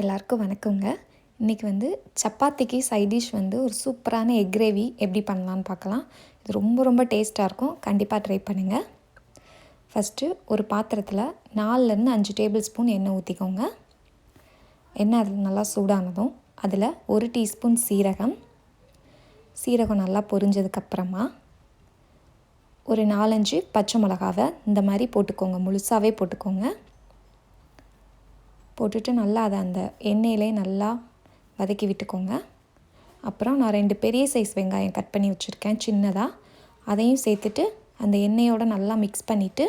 எல்லாருக்கும் வணக்கங்க. இன்றைக்கி வந்து சப்பாத்திக்கு சைட் டிஷ் வந்து ஒரு சூப்பரான எக் கிரேவி எப்படி பண்ணலான்னு பார்க்கலாம். இது ரொம்ப ரொம்ப டேஸ்ட்டாக இருக்கும். கண்டிப்பாக ட்ரை பண்ணுங்கள். ஃபஸ்ட்டு ஒரு பாத்திரத்தில் 4லேருந்து 5 டேபிள் ஸ்பூன் எண்ணெய் ஊற்றிக்கோங்க. எண்ணெய் அதில் நல்லா சூடானதும் அதில் 1 டீஸ்பூன் சீரகம் நல்லா பொரிஞ்சதுக்கப்புறமா ஒரு 4-5 பச்சை மிளகாவை இந்த மாதிரி போட்டுக்கோங்க. முழுசாகவே போட்டுக்கோங்க. போட்டுட்டு நல்லா அதை அந்த எண்ணெயிலே நல்லா வதக்கி விட்டுக்கோங்க. அப்புறம் நான் 2 பெரிய சைஸ் வெங்காயம் கட் பண்ணி வச்சுருக்கேன் சின்னதாக. அதையும் சேர்த்துட்டு அந்த எண்ணெயோடு நல்லா மிக்ஸ் பண்ணிவிட்டு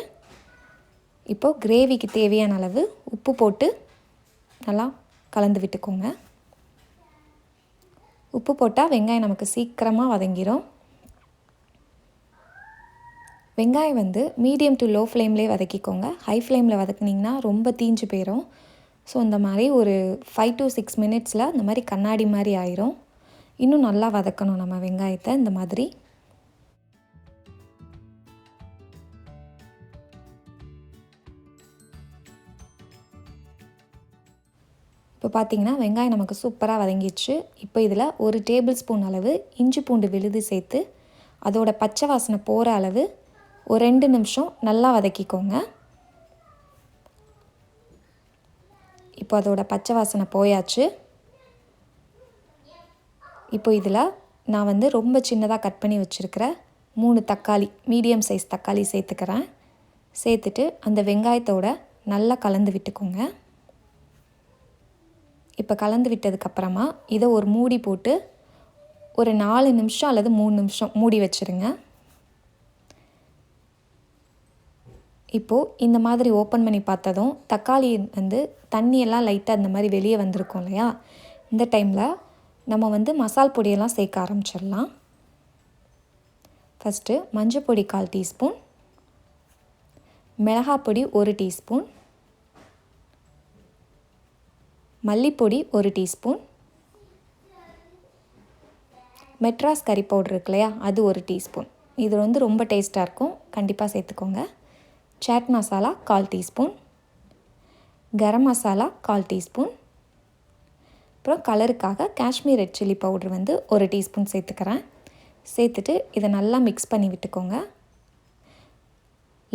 இப்போது கிரேவிக்கு தேவையான அளவு உப்பு போட்டு நல்லா கலந்து விட்டுக்கோங்க. உப்பு போட்டால் வெங்காயம் நமக்கு சீக்கிரமாக வதங்கிடும். வெங்காயம் வந்து மீடியம் டு லோ ஃப்ளேம்லேயே வதக்கிக்கோங்க. ஹை ஃப்ளேமில் வதக்குனிங்கன்னா ரொம்ப தீஞ்சு போயிடும். ஸோ இந்த மாதிரி ஒரு 5 to 6 மினிட்ஸில் இந்த மாதிரி கண்ணாடி மாதிரி ஆயிரும். இன்னும் நல்லா வதக்கணும் நம்ம வெங்காயத்தை இந்த மாதிரி. இப்போ பார்த்திங்கன்னா வெங்காயம் நமக்கு சூப்பராக வதங்கிடுச்சு. இப்போ இதில் 1 டேபிள் ஸ்பூன் அளவு இஞ்சி பூண்டு விழுது சேர்த்து அதோட பச்சை வாசனை போகிற அளவு ஒரு 2 நிமிஷம் நல்லா வதக்கிக்கோங்க. இப்போ அதோட பச்சை வாசனை போயாச்சு. இப்போ இதில் நான் வந்து ரொம்ப சின்னதாக கட் பண்ணி வச்சுருக்கிற 3 தக்காளி, மீடியம் சைஸ் தக்காளி சேர்த்துக்கிறேன். சேர்த்துட்டு அந்த வெங்காயத்தோட நல்லா கலந்து விட்டுக்கோங்க. இப்போ கலந்து விட்டதுக்கப்புறமா இதை ஒரு மூடி போட்டு ஒரு 4 நிமிஷம் அல்லது 3 நிமிஷம் மூடி வச்சுருங்க. இப்போது இந்த மாதிரி ஓப்பன் பண்ணி பார்த்ததும் தக்காளி வந்து தண்ணியெல்லாம் லைட்டாக இந்த மாதிரி வெளியே வந்திருக்கும் இல்லையா, இந்த டைமில் நம்ம வந்து மசால் பொடியெல்லாம் சேர்க்க ஆரம்பிச்சிடலாம். ஃபஸ்ட்டு மஞ்சள் பொடி 1/4 டீஸ்பூன், மிளகாய் பொடி 1 டீஸ்பூன், மல்லிப்பொடி 1 டீஸ்பூன், மெட்ராஸ் கறி பவுடர் இருக்கு இல்லையா, அது 1 டீஸ்பூன். இது வந்து ரொம்ப டேஸ்ட்டாக இருக்கும், கண்டிப்பாக சேர்த்துக்கோங்க. Chat masala 1/4 teaspoon, garam masala 1/4 teaspoon, அப்புறம் கலருக்காக காஷ்மீர் ரெட் சில்லி பவுடர் வந்து 1 டீஸ்பூன் சேர்த்துக்கிறேன். சேர்த்துட்டு இதை நல்லா மிக்ஸ் பண்ணி விட்டுக்கோங்க.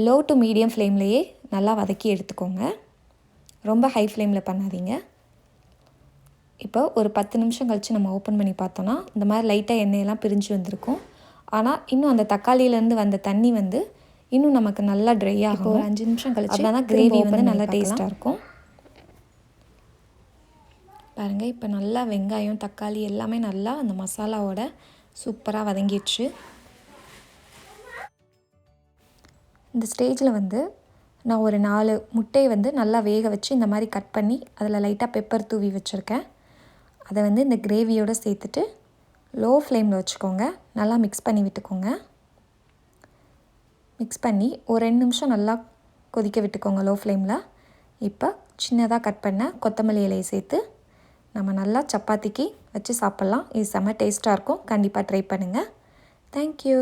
லோ டு மீடியம் ஃப்ளேம்லேயே நல்லா வதக்கி எடுத்துக்கோங்க. ரொம்ப ஹை ஃப்ளேமில் பண்ணாதீங்க. இப்போ ஒரு 10 நிமிஷம் கழித்து நம்ம ஓப்பன் பண்ணி பார்த்தோன்னா இந்த மாதிரி லைட்டாக எண்ணெயெல்லாம் பிரிஞ்சு வந்திருக்கும். ஆனால் இன்னும் அந்த தக்காளியிலேருந்து வந்த தண்ணி வந்து இன்னும் நமக்கு நல்லா ட்ரை ஆகும். ஒரு 5 நிமிஷம் கழிச்சு தான் கிரேவி வந்து நல்லா டேஸ்ட்டாக இருக்கும். பாருங்கள், இப்போ நல்லா வெங்காயம் தக்காளி எல்லாமே நல்லா அந்த மசாலாவோட சூப்பராக வதங்கிடுச்சு. இந்த ஸ்டேஜில் வந்து நான் ஒரு 4 முட்டையை வந்து நல்லா வேக வச்சு இந்த மாதிரி கட் பண்ணி அதில் லைட்டாக பெப்பர் தூவி வச்சுருக்கேன். அதை வந்து இந்த கிரேவியோடு சேர்த்துட்டு லோ ஃப்ளேமில் வச்சுக்கோங்க. நல்லா மிக்ஸ் பண்ணி விட்டுக்கோங்க. மிக்ஸ் பண்ணி ஒரு 2 நிமிஷம் நல்லா கொதிக்க விட்டுக்கோங்க லோ ஃப்ளேமில். இப்போ சின்னதாக கட் பண்ண கொத்தமல்லி இலையை சேர்த்து நம்ம நல்லா சப்பாத்திக்கு வச்சு சாப்பிட்லாம். இது செம்ம டேஸ்ட்டாக இருக்கும். கண்டிப்பாக ட்ரை பண்ணுங்கள். தேங்க்யூ.